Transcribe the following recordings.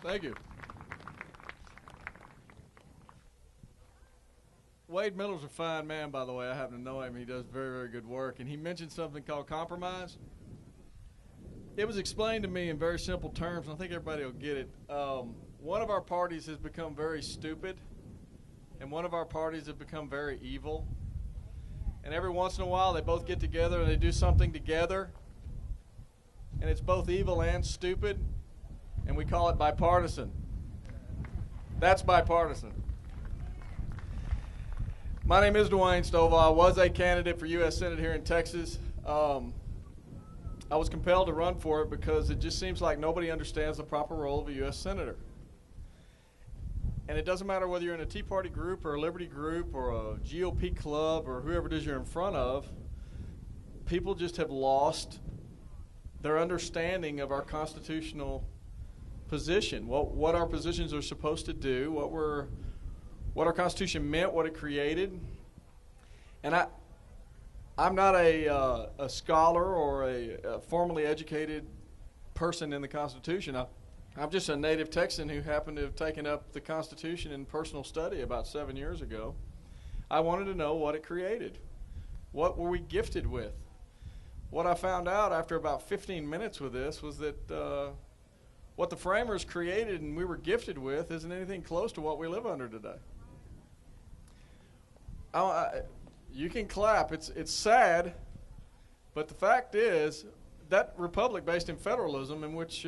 Thank you. Wade Miller's a fine man, by the way. I happen to know him. He does very, very good work. And he mentioned something called compromise. It was explained to me in very simple terms, and I think everybody will get it. One of our parties has become very stupid, and one of our parties has become very evil. And every once in a while, they both get together and they do something together, and it's both evil and stupid, and we call it bipartisan. That's bipartisan. My name is Dwayne Stovall. I was a candidate for U.S. Senate here in Texas. I was compelled to run for it because it just seems like nobody understands the proper role of a U.S. Senator. And it doesn't matter whether you're in a Tea Party group or a Liberty group or a GOP club or whoever it is you're in front of, people just have lost their understanding of our constitutional position, what our positions are supposed to do, what our Constitution meant, what it created. And I'm not a scholar or a formally educated person in the Constitution. I'm just a native Texan who happened to have taken up the Constitution in personal study about 7 years ago. I wanted to know what it created. What were we gifted with? What I found out after about 15 minutes with this was that what the framers created and we were gifted with isn't anything close to what we live under today. You can clap. It's sad, but the fact is that republic based in federalism, in which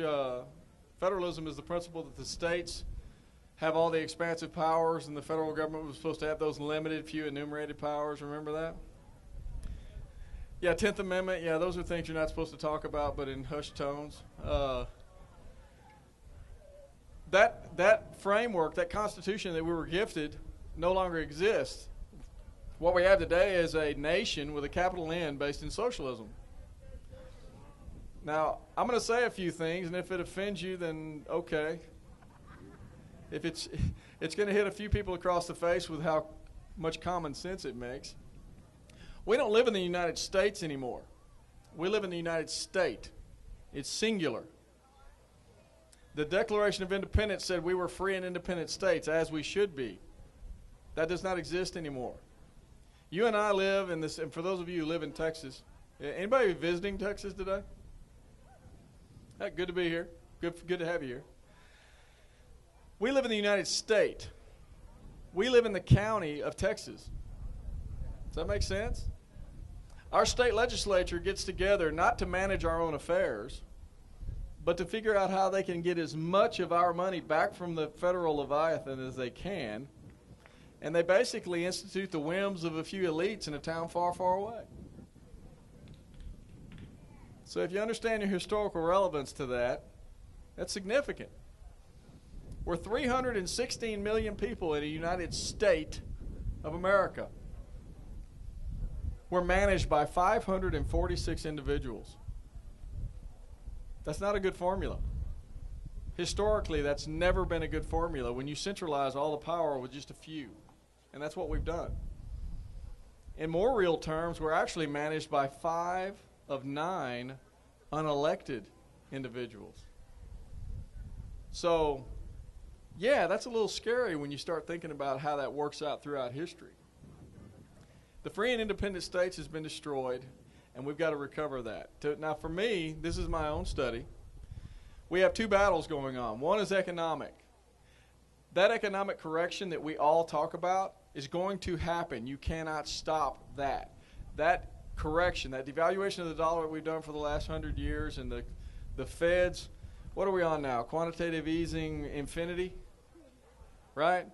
federalism is the principle that the states have all the expansive powers and the federal government was supposed to have those limited, few enumerated powers. Remember that? Yeah, 10th Amendment. Yeah, those are things you're not supposed to talk about, but in hushed tones. That framework, that Constitution that we were gifted, no longer exists. What we have today is a nation with a capital N based in socialism. Now, I'm going to say a few things, and if it offends you, then okay. If it's going to hit a few people across the face with how much common sense it makes. We don't live in the United States anymore. We live in the United State. It's singular. The Declaration of Independence said we were free and independent states, as we should be. That does not exist anymore. You and I live in this, and for those of you who live in Texas, anybody visiting Texas today? Good to be here. Good to have you here. We live in the United States. We live in the county of Texas. Does that make sense? Our state legislature gets together not to manage our own affairs, but to figure out how they can get as much of our money back from the federal Leviathan as they can. And they basically institute the whims of a few elites in a town far, far away. So if you understand your historical relevance to that, that's significant. We're 316 million people in a United States of America. We're managed by 546 individuals. That's not a good formula. Historically, that's never been a good formula when you centralize all the power with just a few. And that's what we've done. In more real terms, we're actually managed by 5 of 9 unelected individuals. So, yeah, that's a little scary when you start thinking about how that works out throughout history. The free and independent states has been destroyed, and we've got to recover that. Now, for me, this is my own study. We have 2 battles going on. One is economic. That economic correction that we all talk about is going to happen. You cannot stop that. That correction, that devaluation of the dollar that we've done for the last 100 years, and the Fed's, what are we on now? Quantitative easing infinity, right?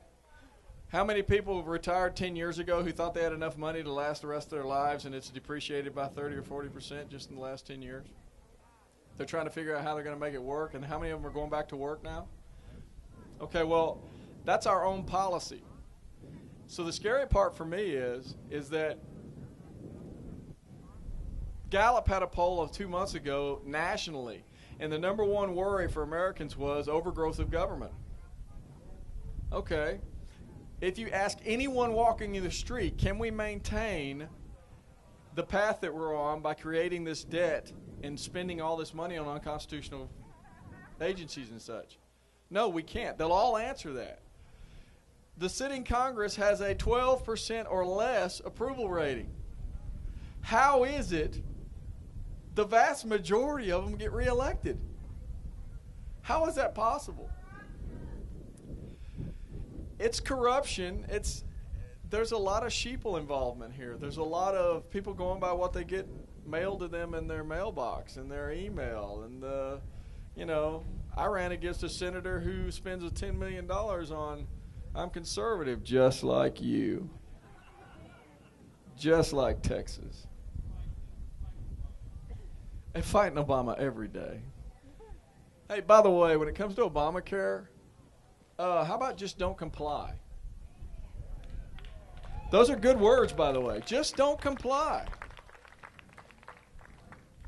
How many people retired 10 years ago who thought they had enough money to last the rest of their lives, and it's depreciated by 30 or 40% just in the last 10 years? They're trying to figure out how they're going to make it work, and how many of them are going back to work now? Okay, well, that's our own policy. So the scary part for me is that Gallup had a poll of 2 months ago nationally, and the number one worry for Americans was overgrowth of government. Okay. If you ask anyone walking in the street, can we maintain the path that we're on by creating this debt and spending all this money on unconstitutional agencies and such? No, we can't. They'll all answer that. The sitting Congress has a 12% or less approval rating. How is it the vast majority of them get reelected? How is that possible? It's corruption. There's a lot of sheeple involvement here. There's a lot of people going by what they get mailed to them in their mailbox and their email. And, I ran against a senator who spends $10 million on, I'm conservative, just like you. Just like Texas. And fighting Obama every day. Hey, by the way, when it comes to Obamacare, how about just don't comply? Those are good words, by the way. Just don't comply.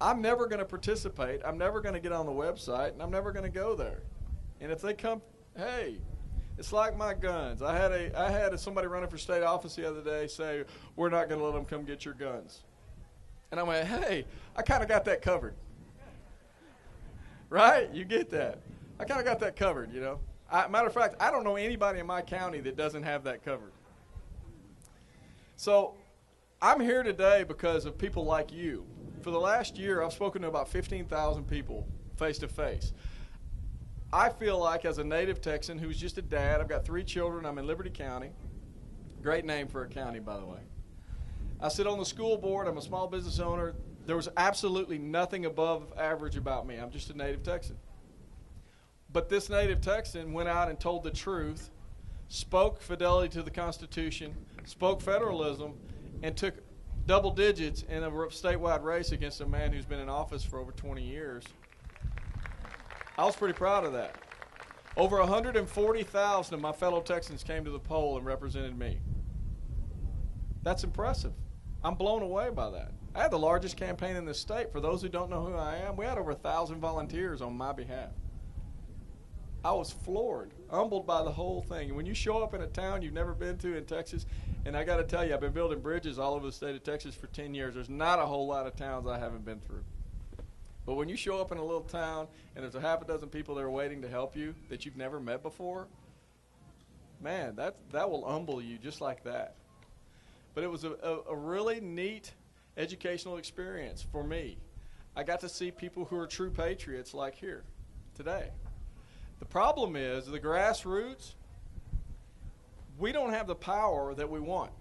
I'm never going to participate. I'm never going to get on the website, and I'm never going to go there. And if they come, hey, it's like my guns. I had somebody running for state office the other day say, we're not going to let them come get your guns. And I went, hey, I kind of got that covered. Right? You get that. I kind of got that covered, Matter of fact, I don't know anybody in my county that doesn't have that covered. So I'm here today because of people like you. For the last year, I've spoken to about 15,000 people face-to-face. I feel like as a native Texan who's just a dad, I've got 3 children, I'm in Liberty County. Great name for a county, by the way. I sit on the school board, I'm a small business owner. There was absolutely nothing above average about me. I'm just a native Texan. But this native Texan went out and told the truth, spoke fidelity to the Constitution, spoke federalism, and took double digits in a statewide race against a man who's been in office for over 20 years. I was pretty proud of that. Over 140,000 of my fellow Texans came to the poll and represented me. That's impressive. I'm blown away by that. I had the largest campaign in the state. For those who don't know who I am, we had over 1,000 volunteers on my behalf. I was floored, humbled by the whole thing. And when you show up in a town you've never been to in Texas, and I got to tell you, I've been building bridges all over the state of Texas for 10 years. There's not a whole lot of towns I haven't been through. But when you show up in a little town and there's a half a dozen people that are waiting to help you that you've never met before, man, that will humble you just like that. But it was a really neat educational experience for me. I got to see people who are true patriots like here today. The problem is the grassroots, we don't have the power that we want.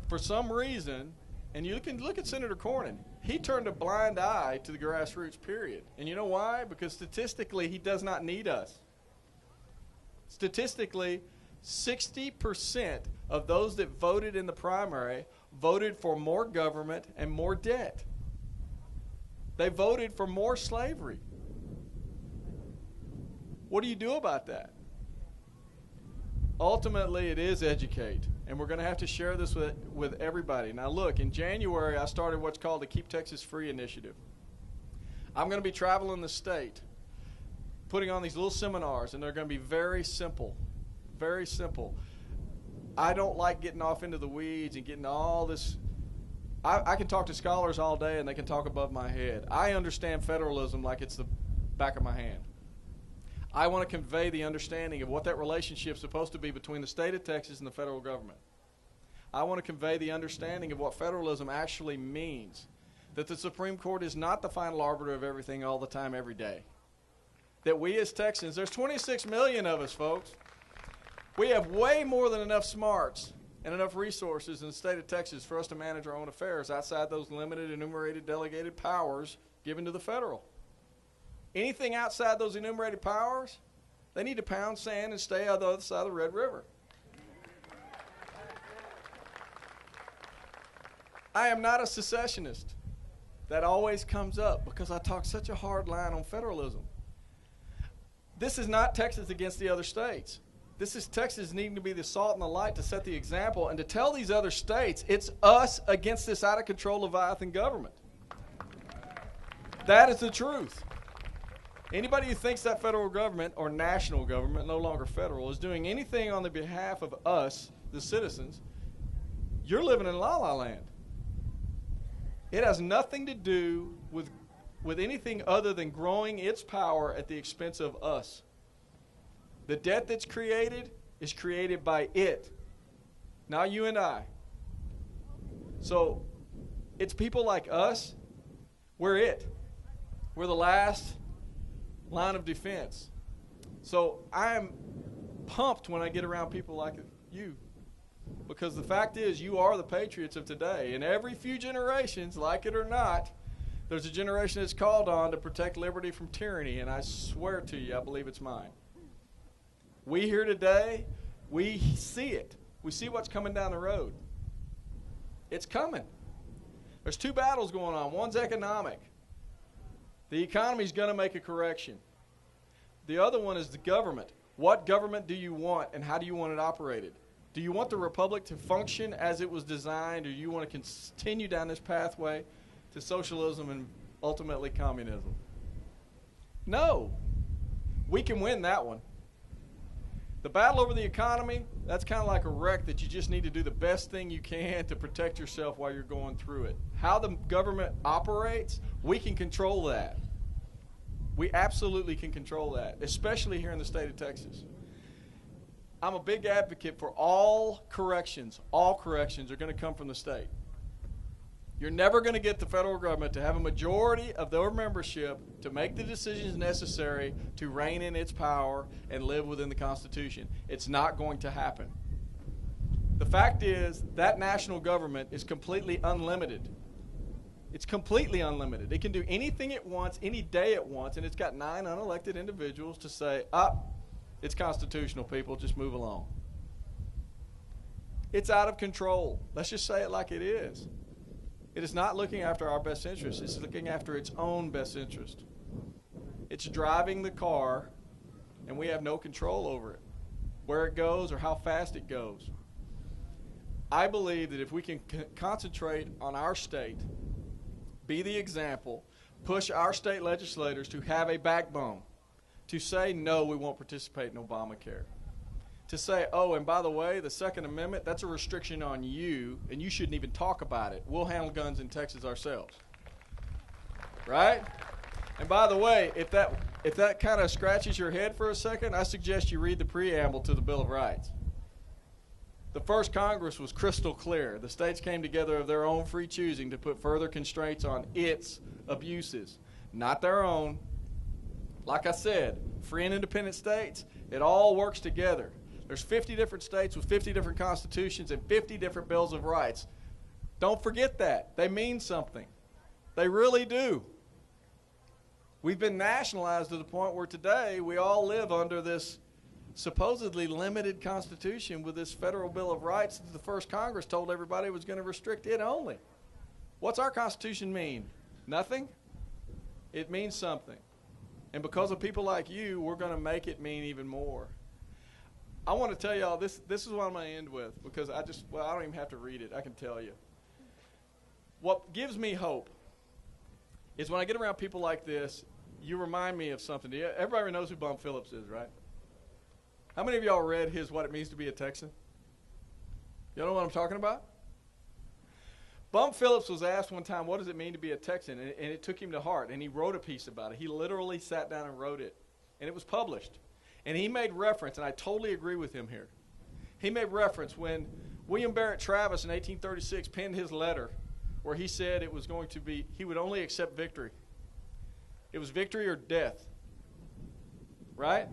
For some reason, and you can look at Senator Cornyn, he turned a blind eye to the grassroots, period. And you know why? Because statistically, he does not need us. Statistically, 60% of those that voted in the primary voted for more government and more debt. They voted for more slavery. What do you do about that? Ultimately, it is educate, and we're going to have to share this with everybody. Now, look, in January, I started what's called the Keep Texas Free initiative. I'm going to be traveling the state, putting on these little seminars, and they're going to be very simple, very simple. I don't like getting off into the weeds and getting all this. I can talk to scholars all day, and they can talk above my head. I understand federalism like it's the back of my hand. I want to convey the understanding of what that relationship is supposed to be between the state of Texas and the federal government. I want to convey the understanding of what federalism actually means, that the Supreme Court is not the final arbiter of everything all the time, every day. That we as Texans, there's 26 million of us, folks. We have way more than enough smarts and enough resources in the state of Texas for us to manage our own affairs outside those limited, enumerated, delegated powers given to the federal. Anything outside those enumerated powers, they need to pound sand and stay on the other side of the Red River. I am not a secessionist. That always comes up because I talk such a hard line on federalism. This is not Texas against the other states. This is Texas needing to be the salt and the light to set the example and to tell these other states it's us against this out-of-control Leviathan government. That is the truth. Anybody who thinks that federal government or national government, no longer federal, is doing anything on the behalf of us, the citizens, you're living in la-la land. It has nothing to do with anything other than growing its power at the expense of us, The debt that's created is created by it, not you and I. So it's people like us. We're it. We're the last line of defense. So I'm pumped when I get around people like you, because the fact is you are the patriots of today. And every few generations, like it or not, there's a generation that's called on to protect liberty from tyranny, and I swear to you, I believe it's mine. We here today, we see it. We see what's coming down the road. It's coming. There's two battles going on. One's economic. The economy's going to make a correction. The other one is the government. What government do you want, and how do you want it operated? Do you want the republic to function as it was designed, or do you want to continue down this pathway to socialism and ultimately communism? No. We can win that one. The battle over the economy, that's kind of like a wreck that you just need to do the best thing you can to protect yourself while you're going through it. How the government operates, we can control that. We absolutely can control that, especially here in the state of Texas. I'm a big advocate for all corrections. All corrections are going to come from the state. You're never going to get the federal government to have a majority of their membership to make the decisions necessary to rein in its power and live within the Constitution. It's not going to happen. The fact is that national government is completely unlimited. It's completely unlimited. It can do anything it wants, any day it wants, and it's got 9 unelected individuals to say, it's constitutional, people, just move along. It's out of control. Let's just say it like it is. It is not looking after our best interest. It's looking after its own best interest. It's driving the car, and we have no control over it, where it goes or how fast it goes. I believe that if we can concentrate on our state, be the example, push our state legislators to have a backbone, to say, no, we won't participate in Obamacare. To say, oh, and by the way, the Second Amendment, that's a restriction on you, and you shouldn't even talk about it. We'll handle guns in Texas ourselves. Right? And by the way, if that kind of scratches your head for a second, I suggest you read the preamble to the Bill of Rights. The first Congress was crystal clear. The states came together of their own free choosing to put further constraints on its abuses, not their own. Like I said, free and independent states, it all works together. There's 50 different states with 50 different constitutions and 50 different bills of rights. Don't forget that. They mean something. They really do. We've been nationalized to the point where today we all live under this supposedly limited constitution with this federal Bill of Rights that the first Congress told everybody was going to restrict it only. What's our Constitution mean? Nothing? It means something. And because of people like you, we're going to make it mean even more. I want to tell y'all, this is what I'm going to end with, because I don't even have to read it. I can tell you. What gives me hope is when I get around people like this, you remind me of something. Everybody knows who Bum Phillips is, right? How many of y'all read his What It Means to Be a Texan? Y'all know what I'm talking about? Bum Phillips was asked one time, what does it mean to be a Texan? And it took him to heart, and he wrote a piece about it. He literally sat down and wrote it, and it was published. And he made reference, and I totally agree with him here. He made reference when William Barrett Travis in 1836 penned his letter where he said it was going to be, he would only accept victory. It was victory or death, right?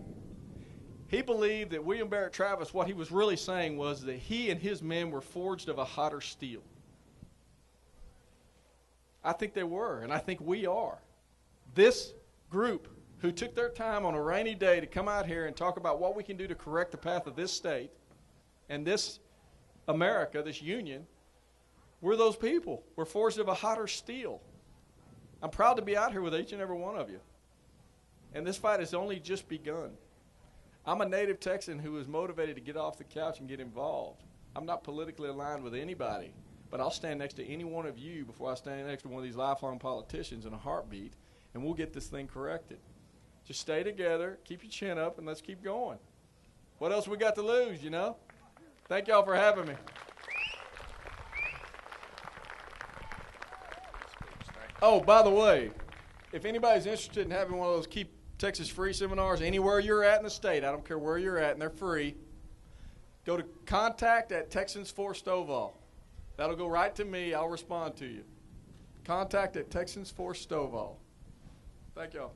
He believed that William Barrett Travis, what he was really saying was that he and his men were forged of a hotter steel. I think they were, and I think we are. This group who took their time on a rainy day to come out here and talk about what we can do to correct the path of this state and this America, this union, we're those people. We're forged of a hotter steel. I'm proud to be out here with each and every one of you. And this fight has only just begun. I'm a native Texan who is motivated to get off the couch and get involved. I'm not politically aligned with anybody, but I'll stand next to any one of you before I stand next to one of these lifelong politicians in a heartbeat, and we'll get this thing corrected. Just stay together, keep your chin up, and let's keep going. What else we got to lose, you know? Thank y'all for having me. Oh, by the way, if anybody's interested in having one of those keep Texas free seminars anywhere you're at in the state. I don't care where you're at, and they're free. Go to contact@Texans4Stovall. That'll go right to me. I'll respond to you. Contact@Texans4Stovall. Thank y'all.